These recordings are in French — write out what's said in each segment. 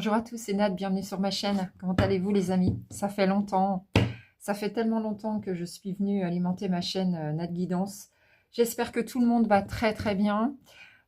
Bonjour à tous, c'est Nat, bienvenue sur ma chaîne. Comment allez-vous les amis? Ça fait longtemps, ça fait tellement longtemps que je suis venue alimenter ma chaîne Nat Guidance. J'espère que tout le monde va très très bien.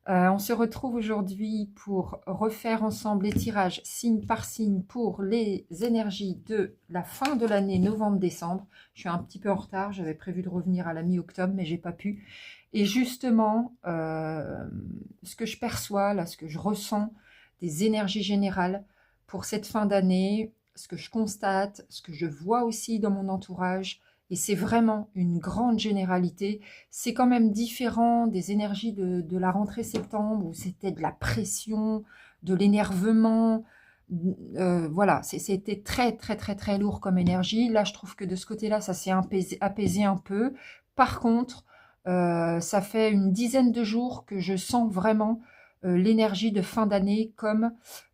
On se retrouve aujourd'hui pour refaire ensemble les tirages signe par signe pour les énergies de la fin de l'année novembre-décembre. Je suis un petit peu en retard, j'avais prévu de revenir à la mi-octobre mais j'ai pas pu. Et justement, ce que je perçois, là, ce que je ressens des énergies générales pour cette fin d'année, ce que je constate, ce que je vois aussi dans mon entourage, et c'est vraiment une grande généralité, c'est quand même différent des énergies de la rentrée septembre, où c'était de la pression, de l'énervement, voilà, c'était très très très très lourd comme énergie. Là, je trouve que de ce côté-là, ça s'est apaisé un peu. Par contre, ça fait une dizaine de jours que je sens vraiment l'énergie de fin d'année comme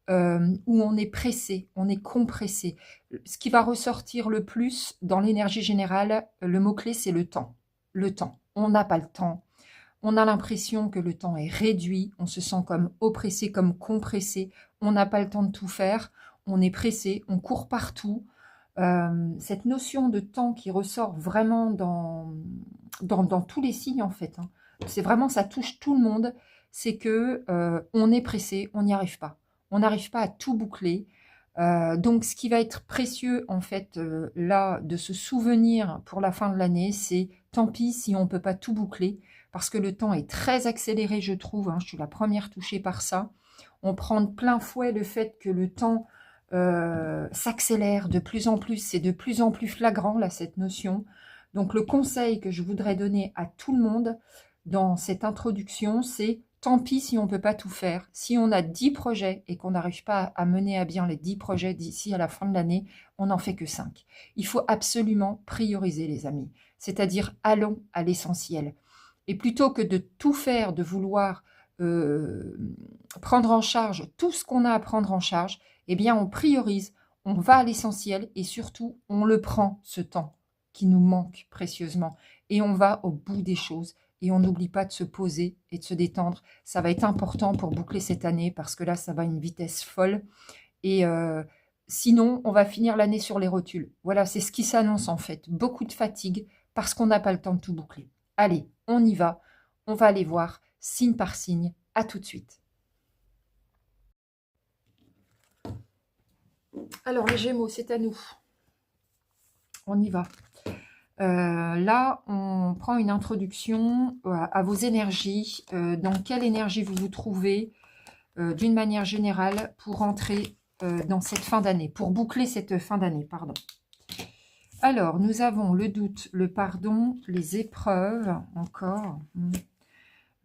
où on est pressé, on est compressé. Ce qui va ressortir le plus dans l'énergie générale, le mot-clé, c'est le temps. Le temps. On n'a pas le temps. On a l'impression que le temps est réduit. On se sent comme oppressé, comme compressé. On n'a pas le temps de tout faire. On est pressé, on court partout. Cette notion de temps qui ressort vraiment dans tous les signes en fait, hein. C'est vraiment, ça touche tout le monde, c'est que on est pressé, on n'y arrive pas. On n'arrive pas à tout boucler. Donc ce qui va être précieux en fait là de se souvenir pour la fin de l'année, c'est tant pis si on ne peut pas tout boucler, parce que le temps est très accéléré je trouve, hein, je suis la première touchée par ça. On prend de plein fouet le fait que le temps s'accélère de plus en plus, c'est de plus en plus flagrant là cette notion. Donc le conseil que je voudrais donner à tout le monde dans cette introduction, c'est tant pis si on ne peut pas tout faire. Si on a 10 projets et qu'on n'arrive pas à mener à bien les 10 projets d'ici à la fin de l'année, on n'en fait que 5. Il faut absolument prioriser les amis, c'est-à-dire allons à l'essentiel. Et plutôt que de tout faire, de vouloir prendre en charge tout ce qu'on a à prendre en charge, eh bien on priorise, on va à l'essentiel et surtout on le prend ce temps qui nous manque précieusement et on va au bout des choses et on n'oublie pas de se poser et de se détendre. Ça va être important pour boucler cette année parce que là ça va à une vitesse folle et sinon on va finir l'année sur les rotules. Voilà, c'est ce qui s'annonce en fait, beaucoup de fatigue parce qu'on n'a pas le temps de tout boucler. Allez, on y va, on va aller voir signe par signe, à tout de suite. Alors les Gémeaux, c'est à nous. On y va. Là, on prend une introduction à vos énergies. Dans quelle énergie vous vous trouvez d'une manière générale pour entrer dans cette fin d'année, pour boucler cette fin d'année, pardon. Alors, nous avons le doute, le pardon, les épreuves, encore,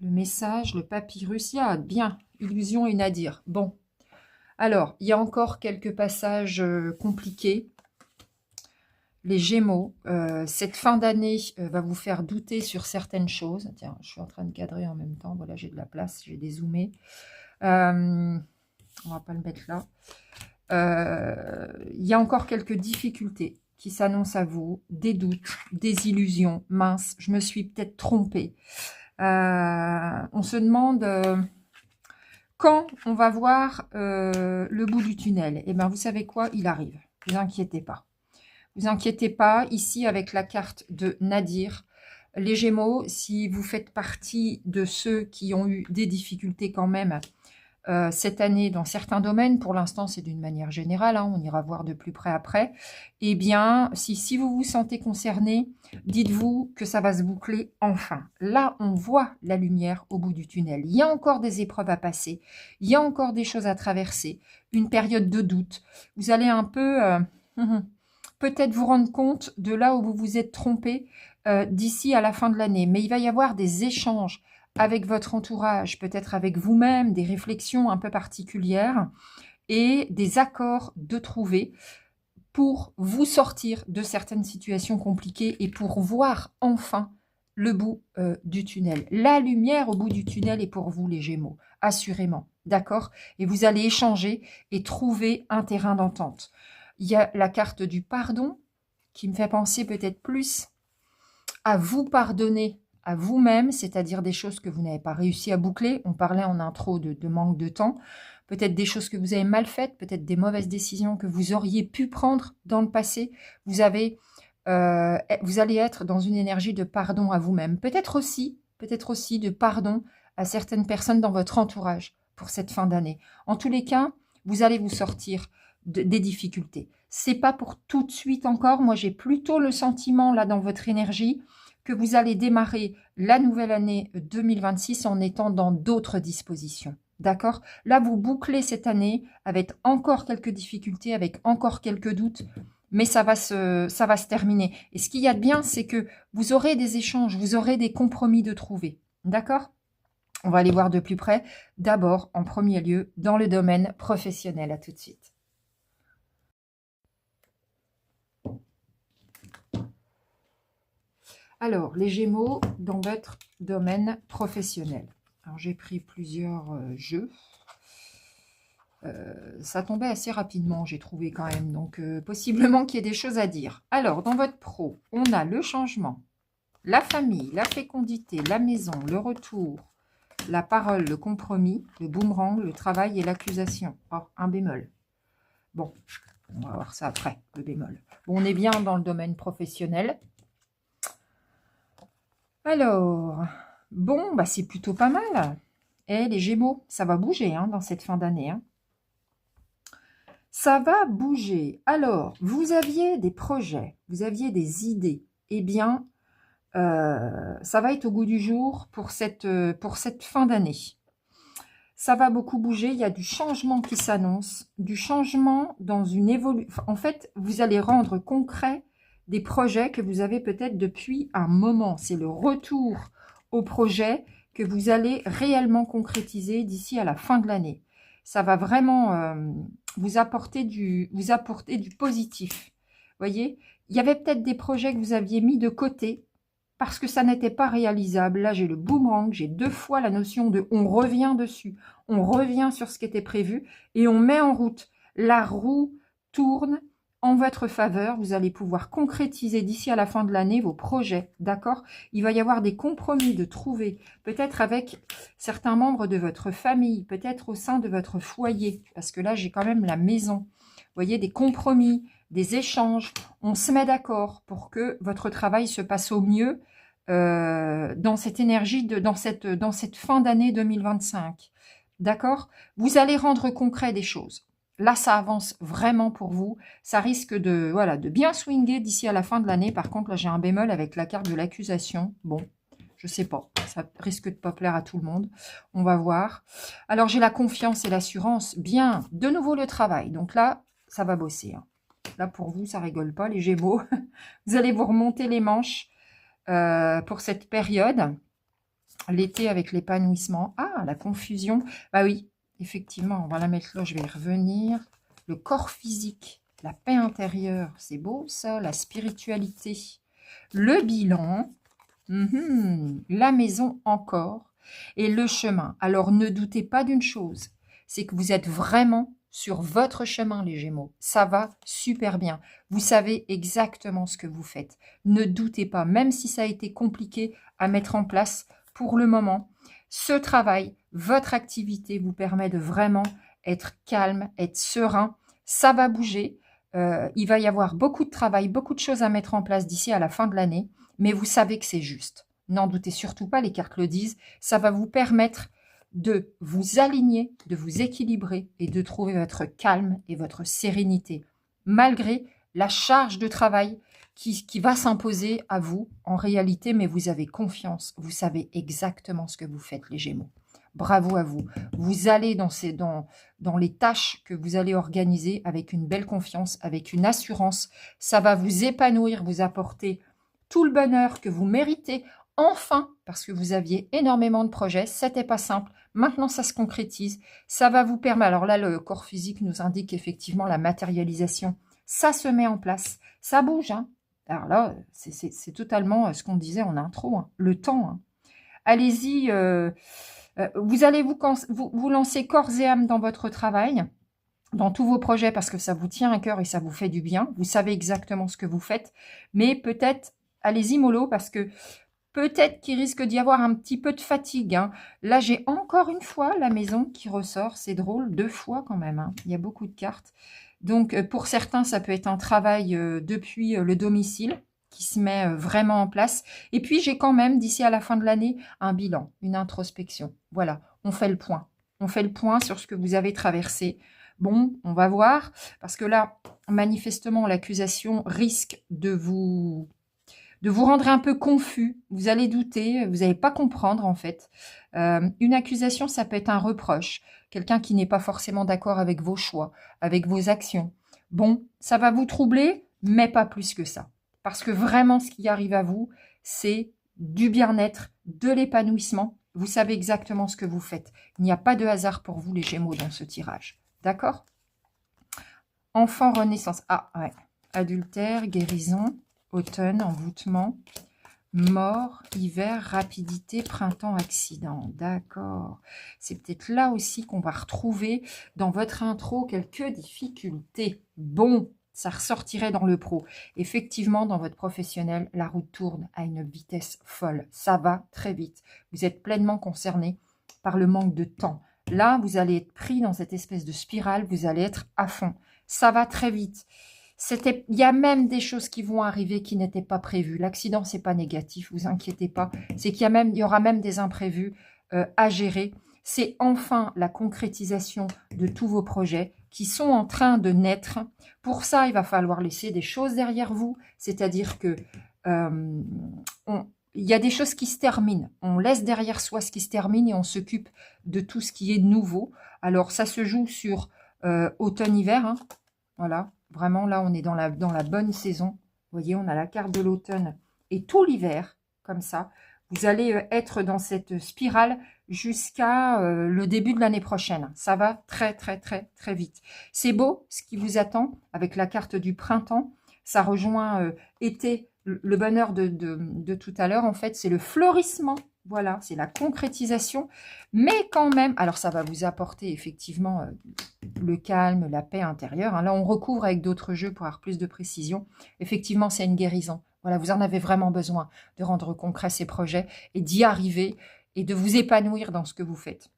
le message, le papyrus. Il y a bien, illusion et nadir. Bon. Alors, il y a encore quelques passages compliqués. Les Gémeaux, cette fin d'année va vous faire douter sur certaines choses. Tiens, je suis en train de cadrer en même temps. Voilà, j'ai de la place, j'ai dézoomé. On va pas le mettre là. Il y a encore quelques difficultés qui s'annoncent à vous. Des doutes, des illusions. Mince, je me suis peut-être trompée. On se demande... quand on va voir le bout du tunnel, eh bien, vous savez quoi? Il arrive. Ne vous inquiétez pas. Vous inquiétez pas. Ici, avec la carte de Nadir, les Gémeaux, si vous faites partie de ceux qui ont eu des difficultés quand même cette année dans certains domaines, pour l'instant, c'est d'une manière générale, hein, on ira voir de plus près après, eh bien, si vous vous sentez concerné, dites-vous que ça va se boucler enfin. Là, on voit la lumière au bout du tunnel. Il y a encore des épreuves à passer, il y a encore des choses à traverser, une période de doute. Vous allez un peu, peut-être vous rendre compte de là où vous vous êtes trompé d'ici à la fin de l'année. Mais il va y avoir des échanges avec votre entourage, peut-être avec vous-même, des réflexions un peu particulières et des accords de trouver pour vous sortir de certaines situations compliquées et pour voir enfin le bout du tunnel. La lumière au bout du tunnel est pour vous les Gémeaux, assurément, d'accord? Et vous allez échanger et trouver un terrain d'entente. Il y a la carte du pardon qui me fait penser peut-être plus à vous pardonner à vous-même, c'est-à-dire des choses que vous n'avez pas réussi à boucler. On parlait en intro de manque de temps. Peut-être des choses que vous avez mal faites, peut-être des mauvaises décisions que vous auriez pu prendre dans le passé. Vous allez être dans une énergie de pardon à vous-même. Peut-être aussi de pardon à certaines personnes dans votre entourage pour cette fin d'année. En tous les cas, vous allez vous sortir des difficultés. C'est pas pour tout de suite encore. Moi, j'ai plutôt le sentiment, là, dans votre énergie, que vous allez démarrer la nouvelle année 2026 en étant dans d'autres dispositions. D'accord? Là, vous bouclez cette année avec encore quelques difficultés, avec encore quelques doutes, mais ça va se terminer. Et ce qu'il y a de bien, c'est que vous aurez des échanges, vous aurez des compromis de trouver. D'accord? On va aller voir de plus près. D'abord, en premier lieu, dans le domaine professionnel. À tout de suite. Alors, les Gémeaux, dans votre domaine professionnel. Alors, j'ai pris plusieurs jeux. Ça tombait assez rapidement, j'ai trouvé quand même. Donc, possiblement qu'il y ait des choses à dire. Alors, dans votre pro, on a le changement, la famille, la fécondité, la maison, le retour, la parole, le compromis, le boomerang, le travail et l'accusation. Oh, un bémol. Bon, on va voir ça après, le bémol. Bon, on est bien dans le domaine professionnel. Alors, bon, bah c'est plutôt pas mal. Et les Gémeaux, ça va bouger hein, dans cette fin d'année. Hein. Ça va bouger. Alors, vous aviez des projets, vous aviez des idées. Eh bien, ça va être au goût du jour pour cette fin d'année. Ça va beaucoup bouger, il y a du changement qui s'annonce, du changement dans une évolution. En fait, vous allez rendre concret des projets que vous avez peut-être depuis un moment. C'est le retour au projet que vous allez réellement concrétiser d'ici à la fin de l'année. Ça va vraiment vous apporter du positif. Vous voyez, il y avait peut-être des projets que vous aviez mis de côté parce que ça n'était pas réalisable. Là, j'ai le boomerang, j'ai 2 fois la notion de on revient dessus, on revient sur ce qui était prévu et on met en route. La roue tourne en votre faveur. Vous allez pouvoir concrétiser d'ici à la fin de l'année vos projets, d'accord? Il va y avoir des compromis de trouver, peut-être avec certains membres de votre famille, peut-être au sein de votre foyer, parce que là, j'ai quand même la maison. Vous voyez, des compromis, des échanges. On se met d'accord pour que votre travail se passe au mieux dans cette énergie, dans cette fin d'année 2025. D'accord? Vous allez rendre concret des choses. Là, ça avance vraiment pour vous. Ça risque de bien swinger d'ici à la fin de l'année. Par contre, là, j'ai un bémol avec la carte de l'accusation. Bon, je sais pas. Ça risque de pas plaire à tout le monde. On va voir. Alors, j'ai la confiance et l'assurance. Bien, de nouveau le travail. Donc là, ça va bosser. Hein. Là, pour vous, ça rigole pas, les Gémeaux. Vous allez vous remonter les manches pour cette période. L'été avec l'épanouissement. Ah, la confusion. Bah oui, effectivement, on va la mettre là, je vais y revenir. Le corps physique, la paix intérieure, c'est beau ça, la spiritualité. Le bilan, la maison encore, et le chemin. Alors ne doutez pas d'une chose, c'est que vous êtes vraiment sur votre chemin, les Gémeaux. Ça va super bien. Vous savez exactement ce que vous faites. Ne doutez pas, même si ça a été compliqué à mettre en place pour le moment, ce travail, votre activité vous permet de vraiment être calme, être serein. Ça va bouger. Il va y avoir beaucoup de travail, beaucoup de choses à mettre en place d'ici à la fin de l'année, mais vous savez que c'est juste. N'en doutez surtout pas, les cartes le disent. Ça va vous permettre de vous aligner, de vous équilibrer et de trouver votre calme et votre sérénité, malgré la charge de travail qui va s'imposer à vous en réalité, mais vous avez confiance, vous savez exactement ce que vous faites, les Gémeaux. Bravo à vous. Vous allez dans les tâches que vous allez organiser avec une belle confiance, avec une assurance. Ça va vous épanouir, vous apporter tout le bonheur que vous méritez. Enfin, parce que vous aviez énormément de projets, c'était pas simple. Maintenant, ça se concrétise. Ça va vous permettre. Alors là, le corps physique nous indique effectivement la matérialisation. Ça se met en place. Ça bouge. Hein. Alors là, c'est totalement ce qu'on disait en intro. Hein. Le temps. Hein. Allez-y. Vous allez vous lancer corps et âme dans votre travail, dans tous vos projets, parce que ça vous tient à cœur et ça vous fait du bien. Vous savez exactement ce que vous faites. Mais peut-être, allez-y mollo, parce que Peut-être qu'il risque d'y avoir un petit peu de fatigue, hein. Là, j'ai encore une fois la maison qui ressort. C'est drôle, 2 fois quand même, hein. Il y a beaucoup de cartes. Donc, pour certains, ça peut être un travail depuis le domicile qui se met vraiment en place. Et puis, j'ai quand même, d'ici à la fin de l'année, un bilan, une introspection. Voilà, on fait le point. On fait le point sur ce que vous avez traversé. Bon, on va voir, parce que là, manifestement, l'accusation risque de vous rendre un peu confus. Vous allez douter, vous n'allez pas comprendre en fait. Une accusation, ça peut être un reproche. Quelqu'un qui n'est pas forcément d'accord avec vos choix, avec vos actions. Bon, ça va vous troubler, mais pas plus que ça. Parce que vraiment, ce qui arrive à vous, c'est du bien-être, de l'épanouissement. Vous savez exactement ce que vous faites. Il n'y a pas de hasard pour vous, les Gémeaux, dans ce tirage. D'accord? Enfant, renaissance. Ah, ouais. Adultère, guérison, automne, envoûtement, mort, hiver, rapidité, printemps, accident. D'accord. C'est peut-être là aussi qu'on va retrouver dans votre intro quelques difficultés. Bon, ça ressortirait dans le pro. Effectivement, dans votre professionnel, la roue tourne à une vitesse folle. Ça va très vite. Vous êtes pleinement concerné par le manque de temps. Là, vous allez être pris dans cette espèce de spirale, vous allez être à fond. Ça va très vite. Il y a même des choses qui vont arriver qui n'étaient pas prévues. L'accident, c'est pas négatif, vous inquiétez pas. C'est il y aura même des imprévus à gérer. C'est enfin la concrétisation de tous vos projets qui sont en train de naître. Pour ça, il va falloir laisser des choses derrière vous. C'est-à-dire que il y a des choses qui se terminent. On laisse derrière soi ce qui se termine et on s'occupe de tout ce qui est nouveau. Alors, ça se joue sur automne-hiver. Hein. Voilà, vraiment, là, on est dans la bonne saison. Vous voyez, on a la carte de l'automne et tout l'hiver, comme ça. Vous allez être dans cette spirale jusqu'à le début de l'année prochaine. Ça va très, très, très, très vite. C'est beau, ce qui vous attend avec la carte du printemps. Ça rejoint été. Le bonheur de tout à l'heure, en fait, c'est le fleurissement. Voilà, c'est la concrétisation. Mais quand même, alors ça va vous apporter effectivement le calme, la paix intérieure. Hein. Là, on recouvre avec d'autres jeux pour avoir plus de précision. Effectivement, c'est une guérison. Voilà, vous en avez vraiment besoin de rendre concret ces projets et d'y arriver et de vous épanouir dans ce que vous faites.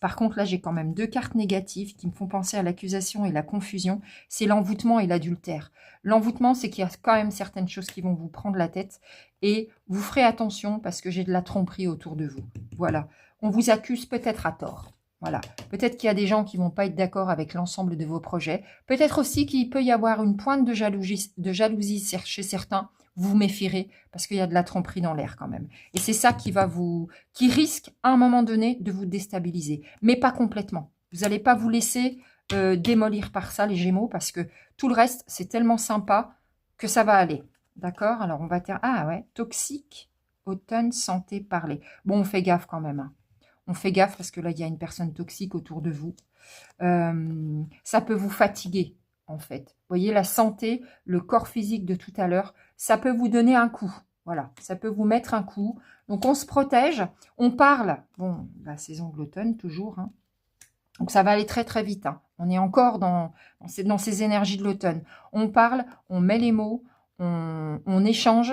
Par contre, là, j'ai quand même 2 cartes négatives qui me font penser à l'accusation et la confusion. C'est l'envoûtement et l'adultère. L'envoûtement, c'est qu'il y a quand même certaines choses qui vont vous prendre la tête et vous ferez attention parce que j'ai de la tromperie autour de vous. Voilà. On vous accuse peut-être à tort. Voilà. Peut-être qu'il y a des gens qui ne vont pas être d'accord avec l'ensemble de vos projets. Peut-être aussi qu'il peut y avoir une pointe de jalousie chez certains. Vous vous méfierez parce qu'il y a de la tromperie dans l'air quand même. Et c'est ça qui risque à un moment donné de vous déstabiliser. Mais pas complètement. Vous n'allez pas vous laisser démolir par ça, les Gémeaux, parce que tout le reste, c'est tellement sympa que ça va aller. D'accord? Alors, on va dire, ah ouais, toxique, automne, santé, parler. Bon, on fait gaffe quand même. Hein. On fait gaffe parce que là, il y a une personne toxique autour de vous. Ça peut vous fatiguer, en fait. Vous voyez, la santé, le corps physique de tout à l'heure, ça peut vous donner un coup. Voilà, ça peut vous mettre un coup. Donc, on se protège. On parle. Bon, la saison de l'automne, toujours. Hein. Donc, ça va aller très, très vite. Hein. On est encore dans ces énergies de l'automne. On parle, on met les mots, on échange,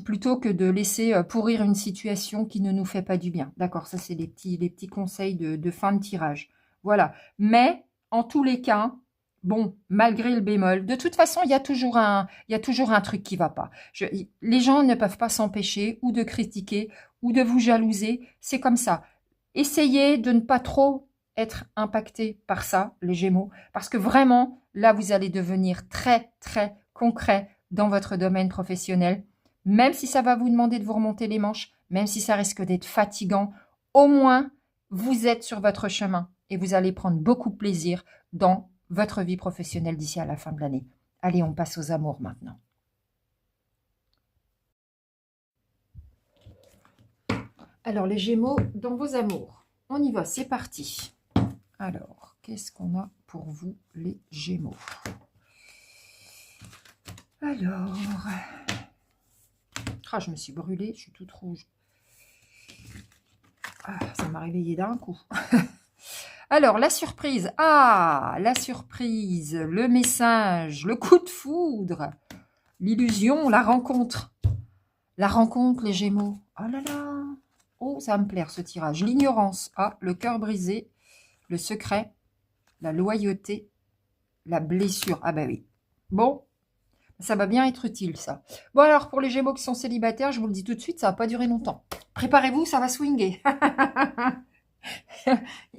plutôt que de laisser pourrir une situation qui ne nous fait pas du bien. D'accord, ça, c'est les petits conseils de fin de tirage. Voilà. Mais, en tous les cas, bon, malgré le bémol, de toute façon, il y a toujours un truc qui ne va pas. Les gens ne peuvent pas s'empêcher ou de critiquer ou de vous jalouser. C'est comme ça. Essayez de ne pas trop être impacté par ça, les Gémeaux, parce que vraiment, là, vous allez devenir très, très concret dans votre domaine professionnel. Même si ça va vous demander de vous remonter les manches, même si ça risque d'être fatigant, au moins, vous êtes sur votre chemin et vous allez prendre beaucoup de plaisir dans votre vie professionnelle d'ici à la fin de l'année. Allez, on passe aux amours maintenant. Alors, les Gémeaux, dans vos amours, on y va, c'est parti. Alors, qu'est-ce qu'on a pour vous, les Gémeaux? Alors... Ah, je me suis brûlée, je suis toute rouge. Ah, ça m'a réveillée d'un coup. Alors, la surprise. Ah, la surprise, le message, le coup de foudre, l'illusion, la rencontre. La rencontre, les Gémeaux. Oh là là. Oh, ça va me plaire ce tirage. L'ignorance. Ah, le cœur brisé. Le secret. La loyauté. La blessure. Ah bah oui. Bon, ça va bien être utile, ça. Bon, alors, pour les Gémeaux qui sont célibataires, je vous le dis tout de suite, ça va pas durer longtemps. Préparez-vous, ça va swinguer.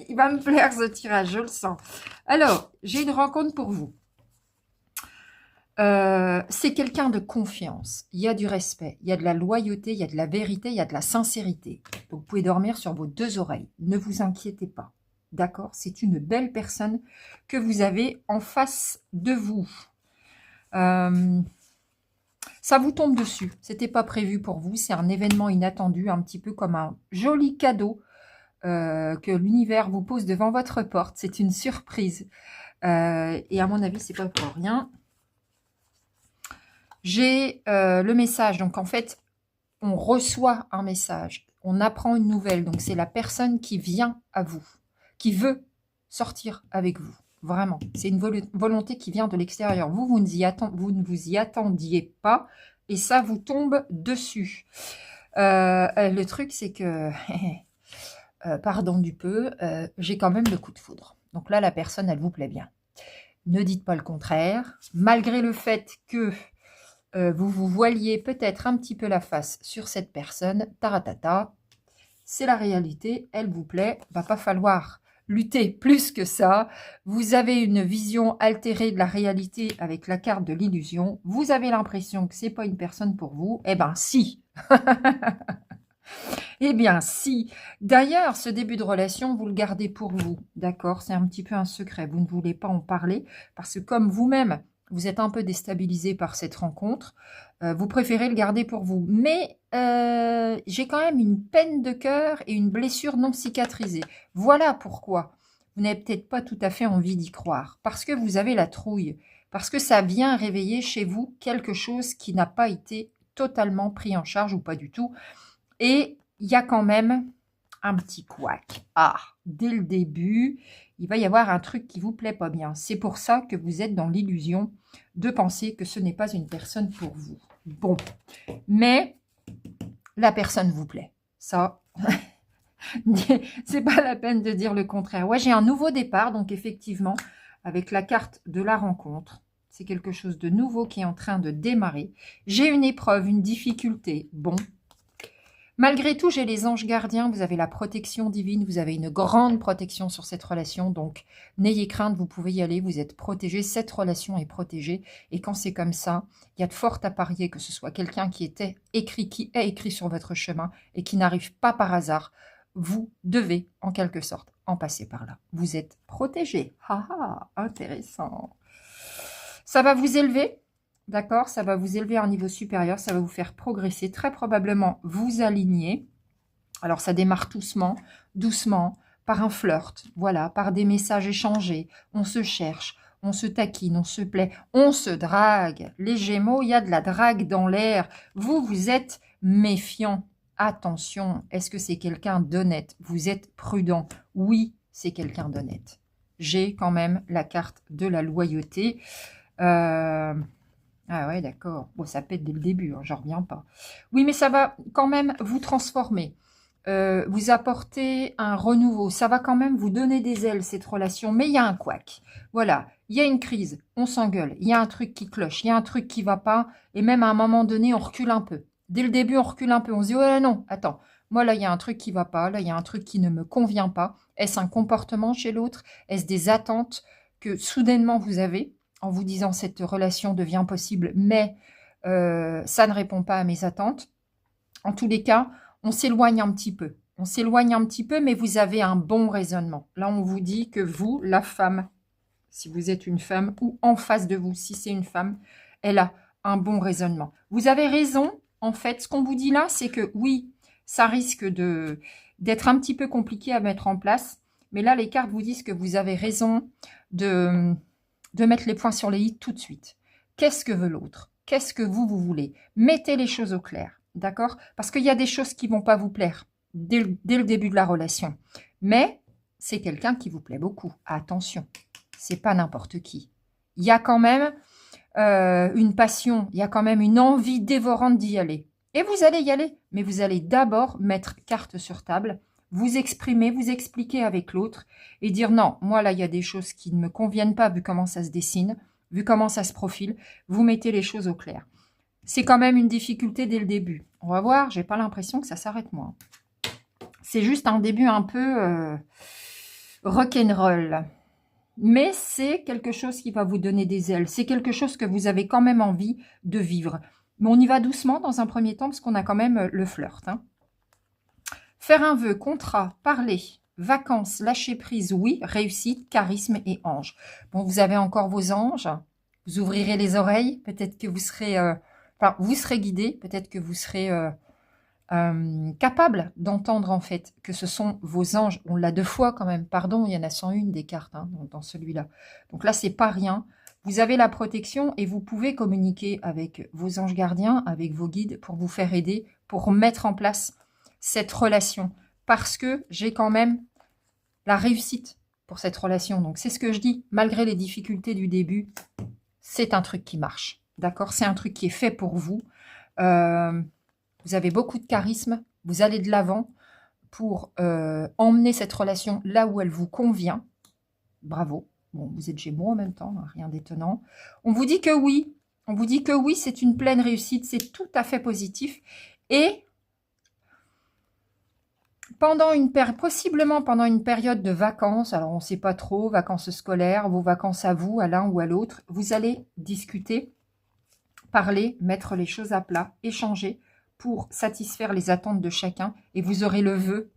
Il va me plaire, ce tirage, je le sens. Alors, j'ai une rencontre pour vous. C'est quelqu'un de confiance. Il y a du respect, il y a de la loyauté, il y a de la vérité, il y a de la sincérité. Donc, vous pouvez dormir sur vos deux oreilles. Ne vous inquiétez pas. D'accord? C'est une belle personne que vous avez en face de vous. Ça vous tombe dessus. C'était pas prévu pour vous. C'est un événement inattendu, un petit peu comme un joli cadeau que l'univers vous pose devant votre porte. C'est une surprise. Et à mon avis, c'est pas pour rien. J'ai le message. Donc, en fait, on reçoit un message. On apprend une nouvelle. Donc, c'est la personne qui vient à vous, qui veut sortir avec vous. Vraiment. C'est une volonté qui vient de l'extérieur. Vous ne vous y attendiez pas. Et ça vous tombe dessus. Le truc, c'est que... pardon du peu, j'ai quand même le coup de foudre. Donc là, la personne, elle vous plaît bien. Ne dites pas le contraire. Malgré le fait que vous vous voiliez peut-être un petit peu la face sur cette personne, taratata, c'est la réalité, elle vous plaît, va pas falloir lutter plus que ça. Vous avez une vision altérée de la réalité avec la carte de l'illusion. Vous avez l'impression que c'est pas une personne pour vous. Eh ben si. Eh bien si. D'ailleurs, ce début de relation, vous le gardez pour vous. D'accord? C'est un petit peu un secret. Vous ne voulez pas en parler parce que comme vous-même, vous êtes un peu déstabilisé par cette rencontre. Vous préférez le garder pour vous. Mais j'ai quand même une peine de cœur et une blessure non cicatrisée. Voilà pourquoi vous n'avez peut-être pas tout à fait envie d'y croire. Parce que vous avez la trouille. Parce que ça vient réveiller chez vous quelque chose qui n'a pas été totalement pris en charge ou pas du tout. Et il y a quand même un petit couac. Ah, dès le début, il va y avoir un truc qui vous plaît pas bien. C'est pour ça que vous êtes dans l'illusion de penser que ce n'est pas une personne pour vous. Bon, mais la personne vous plaît. Ça, c'est pas la peine de dire le contraire. Ouais, j'ai un nouveau départ, donc effectivement, avec la carte de la rencontre. C'est quelque chose de nouveau qui est en train de démarrer. J'ai une épreuve, une difficulté. Bon. Malgré tout, j'ai les anges gardiens, vous avez la protection divine, vous avez une grande protection sur cette relation, donc n'ayez crainte, vous pouvez y aller, vous êtes protégés, cette relation est protégée, et quand c'est comme ça, il y a de fortes à parier que ce soit quelqu'un qui est écrit sur votre chemin, et qui n'arrive pas par hasard, vous devez, en quelque sorte, en passer par là. Vous êtes protégés. Ah ah, intéressant. Ça va vous élever. D'accord? Ça va vous élever à un niveau supérieur, ça va vous faire progresser, très probablement vous aligner. Alors, ça démarre doucement, par un flirt, voilà, par des messages échangés. On se cherche, on se taquine, on se plaît, on se drague. Les Gémeaux, il y a de la drague dans l'air. Vous êtes méfiant. Attention, est-ce que c'est quelqu'un d'honnête? Vous êtes prudent. Oui, c'est quelqu'un d'honnête. J'ai quand même la carte de la loyauté. Ah ouais, d'accord. Bon, ça pète dès le début, hein, j'en reviens pas. Oui, mais ça va quand même vous transformer, vous apporter un renouveau. Ça va quand même vous donner des ailes, cette relation. Mais il y a un couac. Voilà, il y a une crise, on s'engueule. Il y a un truc qui cloche, il y a un truc qui va pas. Et même à un moment donné, on recule un peu. Dès le début, on recule un peu. On se dit, oh là, non, attends. Moi, là, il y a un truc qui va pas. Là, il y a un truc qui ne me convient pas. Est-ce un comportement chez l'autre? Est-ce des attentes que soudainement vous avez en vous disant cette relation devient possible, mais ça ne répond pas à mes attentes. En tous les cas, on s'éloigne un petit peu. On s'éloigne un petit peu, mais vous avez un bon raisonnement. Là, on vous dit que vous, la femme, si vous êtes une femme, ou en face de vous, si c'est une femme, elle a un bon raisonnement. Vous avez raison, en fait. Ce qu'on vous dit là, c'est que oui, ça risque d'être un petit peu compliqué à mettre en place, mais là, les cartes vous disent que vous avez raison de mettre les points sur les i tout de suite. Qu'est-ce que veut l'autre? Qu'est-ce que vous voulez? Mettez les choses au clair, d'accord? Parce qu'il y a des choses qui ne vont pas vous plaire dès le début de la relation. Mais c'est quelqu'un qui vous plaît beaucoup. Attention, c'est pas n'importe qui. Il y a quand même une passion, il y a quand même une envie dévorante d'y aller. Et vous allez y aller. Mais vous allez d'abord mettre carte sur table, vous exprimer, vous expliquer avec l'autre et dire non, moi là, il y a des choses qui ne me conviennent pas vu comment ça se dessine, vu comment ça se profile. Vous mettez les choses au clair. C'est quand même une difficulté dès le début. On va voir, j'ai pas l'impression que ça s'arrête moins. C'est juste un début un peu rock'n'roll. Mais c'est quelque chose qui va vous donner des ailes. C'est quelque chose que vous avez quand même envie de vivre. Mais on y va doucement dans un premier temps parce qu'on a quand même le flirt. Hein. Faire un vœu, contrat, parler, vacances, lâcher prise, oui, réussite, charisme et ange. Bon, vous avez encore vos anges. Vous ouvrirez les oreilles. Peut-être que vous serez... enfin, vous serez guidé. Peut-être que vous serez... capable d'entendre en fait que ce sont vos anges. On l'a 2 fois quand même, pardon, il y en a 101 des cartes hein, dans celui-là. Donc là, c'est pas rien. Vous avez la protection et vous pouvez communiquer avec vos anges gardiens, avec vos guides pour vous faire aider, pour mettre en place cette relation. Parce que j'ai quand même la réussite pour cette relation. Donc c'est ce que je dis, malgré les difficultés du début, c'est un truc qui marche. D'accord? C'est un truc qui est fait pour vous. Vous avez beaucoup de charisme, vous allez de l'avant pour emmener cette relation là où elle vous convient. Bravo. Bon, vous êtes Gémeaux en même temps, hein, rien d'étonnant. On vous dit que oui. On vous dit que oui, c'est une pleine réussite, c'est tout à fait positif. Et possiblement pendant une période de vacances, alors on ne sait pas trop, vacances scolaires, vos vacances à vous, à l'un ou à l'autre, vous allez discuter, parler, mettre les choses à plat, échanger, pour satisfaire les attentes de chacun et vous aurez le vœu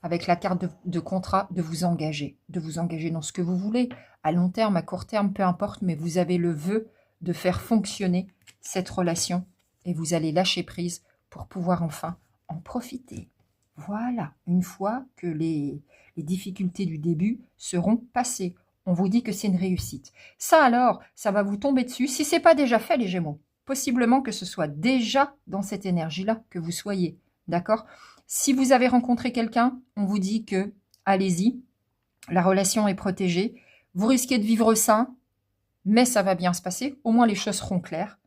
avec la carte de contrat de vous engager dans ce que vous voulez, à long terme, à court terme, peu importe, mais vous avez le vœu de faire fonctionner cette relation et vous allez lâcher prise pour pouvoir enfin en profiter. Voilà, une fois que les difficultés du début seront passées. On vous dit que c'est une réussite. Ça alors, ça va vous tomber dessus, si ce n'est pas déjà fait les Gémeaux. Possiblement que ce soit déjà dans cette énergie-là que vous soyez, d'accord? Si vous avez rencontré quelqu'un, on vous dit que, allez-y, la relation est protégée, vous risquez de vivre ça, mais ça va bien se passer, au moins les choses seront claires.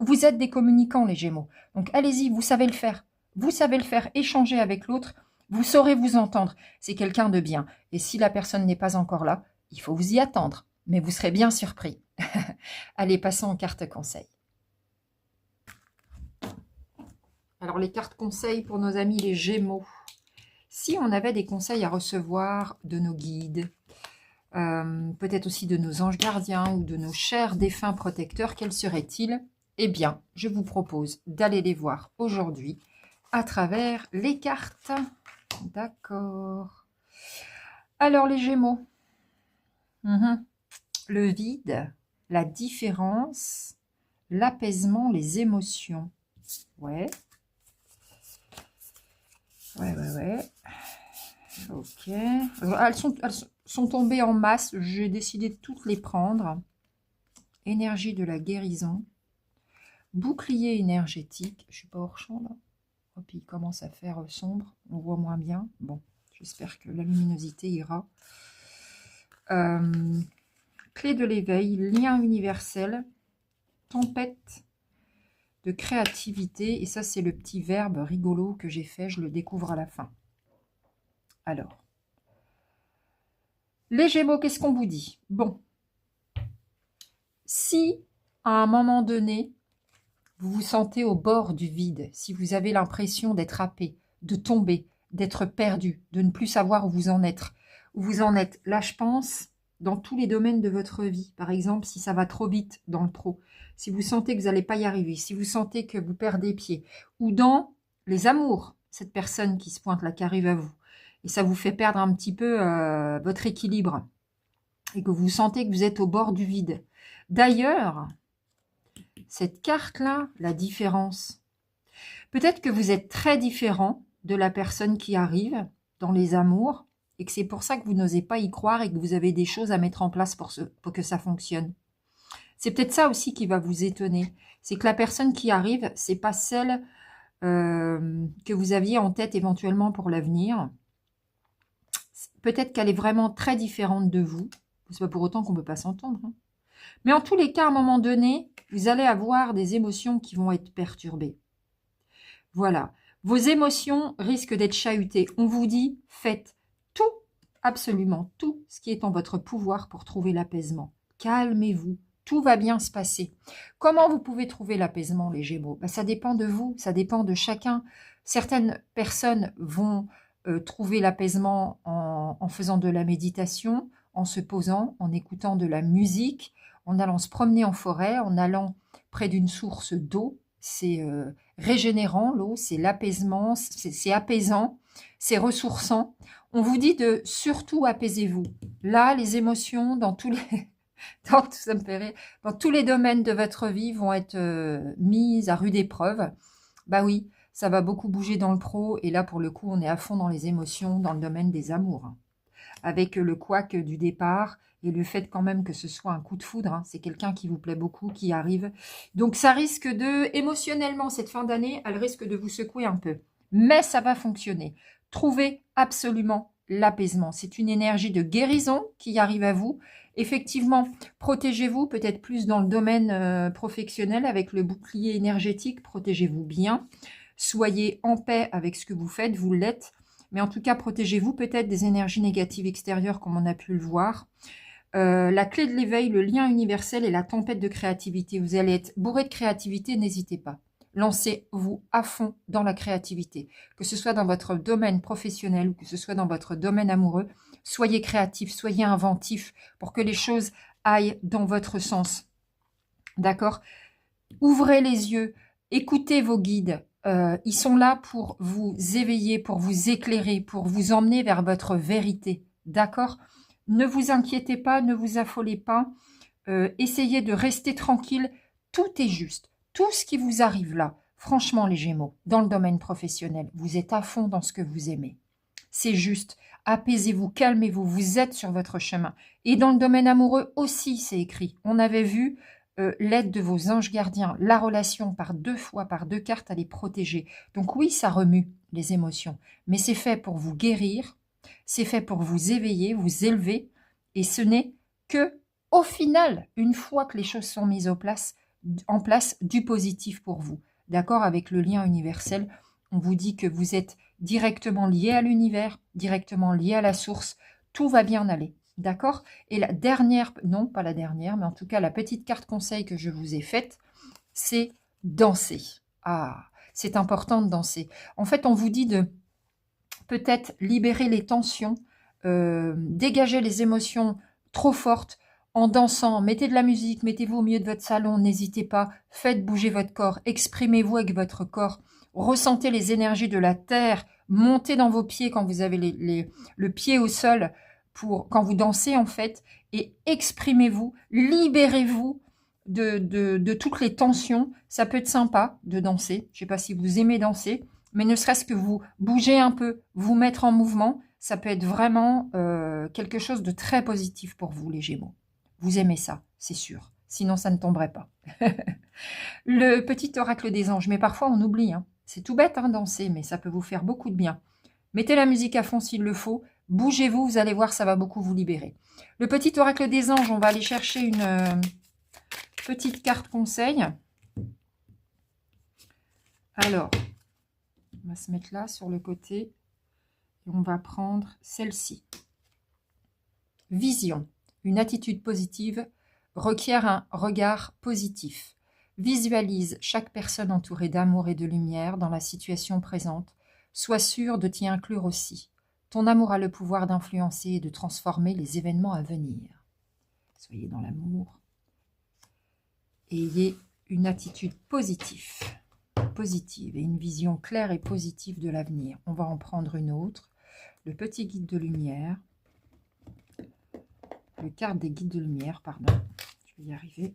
Vous êtes des communicants, les Gémeaux, donc allez-y, vous savez le faire. Vous savez le faire, échanger avec l'autre, vous saurez vous entendre, c'est quelqu'un de bien. Et si la personne n'est pas encore là, il faut vous y attendre, mais vous serez bien surpris. Allez, passons aux cartes conseils. Alors, les cartes conseils pour nos amis les Gémeaux. Si on avait des conseils à recevoir de nos guides, peut-être aussi de nos anges gardiens ou de nos chers défunts protecteurs, quels seraient-ils? Eh bien, je vous propose d'aller les voir aujourd'hui à travers les cartes. D'accord. Alors, les Gémeaux. Le vide, la différence, l'apaisement, les émotions. Ouais. Ouais. Ok. Elles sont tombées en masse. J'ai décidé de toutes les prendre. Énergie de la guérison. Bouclier énergétique. Je suis pas hors champ là. Oh, puis il commence à faire sombre. On voit moins bien. Bon, j'espère que la luminosité ira. Clé de l'éveil. Lien universel. Tempête de créativité. Et ça, c'est le petit verbe rigolo que j'ai fait. Je le découvre à la fin. Alors, les Gémeaux, qu'est-ce qu'on vous dit? Bon, si à un moment donné, vous vous sentez au bord du vide, si vous avez l'impression d'être happé, de tomber, d'être perdu, de ne plus savoir où vous en êtes, là je pense dans tous les domaines de votre vie, par exemple si ça va trop vite dans le pro, si vous sentez que vous n'allez pas y arriver, si vous sentez que vous perdez pied, ou dans les amours, cette personne qui se pointe là, qui arrive à vous, et ça vous fait perdre un petit peu votre équilibre, et que vous sentez que vous êtes au bord du vide. D'ailleurs, cette carte-là, la différence, peut-être que vous êtes très différent de la personne qui arrive dans les amours, et que c'est pour ça que vous n'osez pas y croire et que vous avez des choses à mettre en place pour que ça fonctionne. C'est peut-être ça aussi qui va vous étonner. C'est que la personne qui arrive, c'est pas celle que vous aviez en tête éventuellement pour l'avenir. Peut-être qu'elle est vraiment très différente de vous. C'est pas pour autant qu'on ne peut pas s'entendre. Hein. Mais en tous les cas, à un moment donné, vous allez avoir des émotions qui vont être perturbées. Voilà. Vos émotions risquent d'être chahutées. On vous dit, faites tout, absolument tout ce qui est en votre pouvoir pour trouver l'apaisement. Calmez-vous. Tout va bien se passer. Comment vous pouvez trouver l'apaisement, les Gémeaux? Ben, ça dépend de vous, ça dépend de chacun. Certaines personnes vont trouver l'apaisement en faisant de la méditation, en se posant, en écoutant de la musique, en allant se promener en forêt, en allant près d'une source d'eau. C'est régénérant, l'eau, c'est l'apaisement, c'est apaisant, c'est ressourçant. On vous dit de surtout apaisez-vous. Là, les émotions dans tous les... ça me fait rire, dans tous les domaines de votre vie vont être mises à rude épreuve. Bah oui, ça va beaucoup bouger dans le pro, et là, pour le coup, on est à fond dans les émotions, dans le domaine des amours, hein. Avec le couac du départ, et le fait quand même que ce soit un coup de foudre, hein. C'est quelqu'un qui vous plaît beaucoup, qui arrive. Donc ça risque de, émotionnellement, cette fin d'année, elle risque de vous secouer un peu. Mais ça va fonctionner. Trouvez absolument l'apaisement. C'est une énergie de guérison qui arrive à vous. Effectivement, protégez-vous peut-être plus dans le domaine professionnel avec le bouclier énergétique. Protégez-vous bien. Soyez en paix avec ce que vous faites, vous l'êtes. Mais en tout cas, protégez-vous peut-être des énergies négatives extérieures comme on a pu le voir. La clé de l'éveil, le lien universel et la tempête de créativité. Vous allez être bourré de créativité, n'hésitez pas. Lancez-vous à fond dans la créativité. Que ce soit dans votre domaine professionnel ou que ce soit dans votre domaine amoureux, soyez créatif, soyez inventif pour que les choses aillent dans votre sens. D'accord? Ouvrez les yeux, écoutez vos guides. Ils sont là pour vous éveiller, pour vous éclairer, pour vous emmener vers votre vérité. D'accord? Ne vous inquiétez pas, ne vous affolez pas. Essayez de rester tranquille. Tout est juste. Tout ce qui vous arrive là, franchement les Gémeaux, dans le domaine professionnel, vous êtes à fond dans ce que vous aimez. C'est juste. Apaisez-vous, calmez-vous, vous êtes sur votre chemin. Et dans le domaine amoureux aussi, c'est écrit. On avait vu l'aide de vos anges gardiens, la relation par 2 fois, par 2 cartes, elle est protégée. Donc oui, ça remue les émotions, mais c'est fait pour vous guérir, c'est fait pour vous éveiller, vous élever, et ce n'est que, au final, une fois que les choses sont mises en place, du positif pour vous. D'accord? Avec le lien universel, on vous dit que vous êtes directement lié à l'univers, directement lié à la source, tout va bien aller. D'accord? Et la dernière, non pas la dernière, mais en tout cas la petite carte conseil que je vous ai faite, c'est danser. Ah, c'est important de danser. En fait, on vous dit de peut-être libérer les tensions, dégager les émotions trop fortes en dansant. Mettez de la musique, mettez-vous au milieu de votre salon, n'hésitez pas, faites bouger votre corps, exprimez-vous avec votre corps, ressentez les énergies de la terre, montez dans vos pieds quand vous avez le pied au sol, quand vous dansez en fait, et exprimez-vous, libérez-vous de toutes les tensions. Ça peut être sympa de danser, je ne sais pas si vous aimez danser, mais ne serait-ce que vous bouger un peu, vous mettre en mouvement, ça peut être vraiment quelque chose de très positif pour vous les Gémeaux. Vous aimez ça, c'est sûr, sinon ça ne tomberait pas. Le petit oracle des anges, mais parfois on oublie, hein. C'est tout bête, hein, danser, mais ça peut vous faire beaucoup de bien. Mettez la musique à fond s'il le faut, bougez-vous, vous allez voir, ça va beaucoup vous libérer. Le petit oracle des anges, on va aller chercher une petite carte conseil. Alors, on va se mettre là, sur le côté, et on va prendre celle-ci. Vision. Une attitude positive requiert un regard positif. Visualise chaque personne entourée d'amour et de lumière dans la situation présente. Sois sûr de t'y inclure aussi. Ton amour a le pouvoir d'influencer et de transformer les événements à venir. Soyez dans l'amour. Ayez une attitude positive et une vision claire et positive de l'avenir. On va en prendre une autre. Le petit guide de lumière. Le carte des guides de lumière, pardon. Je vais y arriver.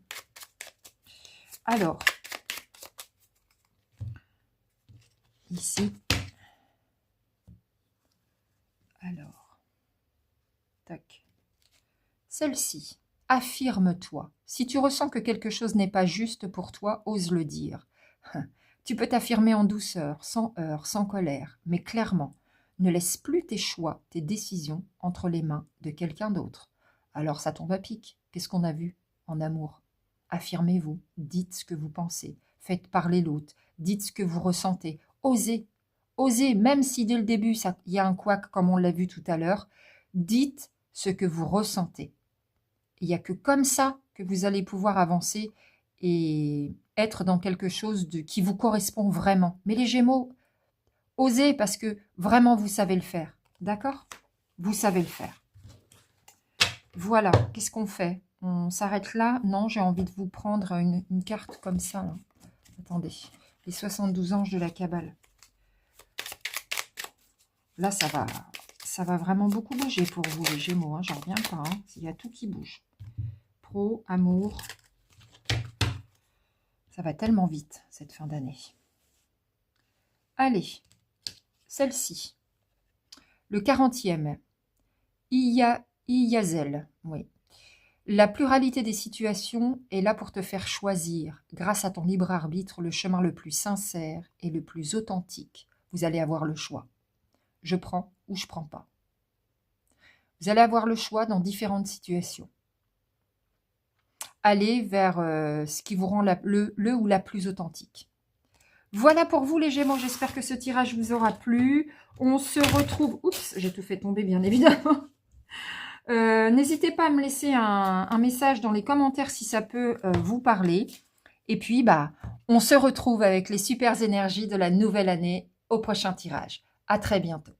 Alors, ici. Alors, tac. Celle-ci, affirme-toi. Si tu ressens que quelque chose n'est pas juste pour toi, ose le dire. Tu peux t'affirmer en douceur, sans heurts, sans colère, mais clairement. Ne laisse plus tes choix, tes décisions entre les mains de quelqu'un d'autre. Alors ça tombe à pic. Qu'est-ce qu'on a vu en amour? Affirmez-vous, dites ce que vous pensez, faites parler l'autre, dites ce que vous ressentez, osez. Osez, même si dès le début, il y a un couac, comme on l'a vu tout à l'heure, dites ce que vous ressentez. Il n'y a que comme ça que vous allez pouvoir avancer et être dans quelque chose qui vous correspond vraiment. Mais les Gémeaux, osez parce que vraiment vous savez le faire. D'accord? Vous savez le faire. Voilà, qu'est-ce qu'on fait? On s'arrête là? Non, j'ai envie de vous prendre une carte comme ça. Là. Attendez, les 72 anges de la Kabbale. Là, ça va vraiment beaucoup bouger pour vous, les Gémeaux. Hein, j'en reviens pas. Hein, il y a tout qui bouge. Pro, amour. Ça va tellement vite, cette fin d'année. Allez, celle-ci. Le 40e. Iyazel. Oui. La pluralité des situations est là pour te faire choisir, grâce à ton libre arbitre, le chemin le plus sincère et le plus authentique. Vous allez avoir le choix. Je prends ou je prends pas. Vous allez avoir le choix dans différentes situations. Allez vers ce qui vous rend le ou la plus authentique. Voilà pour vous les Gémeaux, j'espère que ce tirage vous aura plu. On se retrouve... Oups, j'ai tout fait tomber bien évidemment. N'hésitez pas à me laisser un message dans les commentaires si ça peut vous parler. Et puis, on se retrouve avec les super énergies de la nouvelle année au prochain tirage. À très bientôt.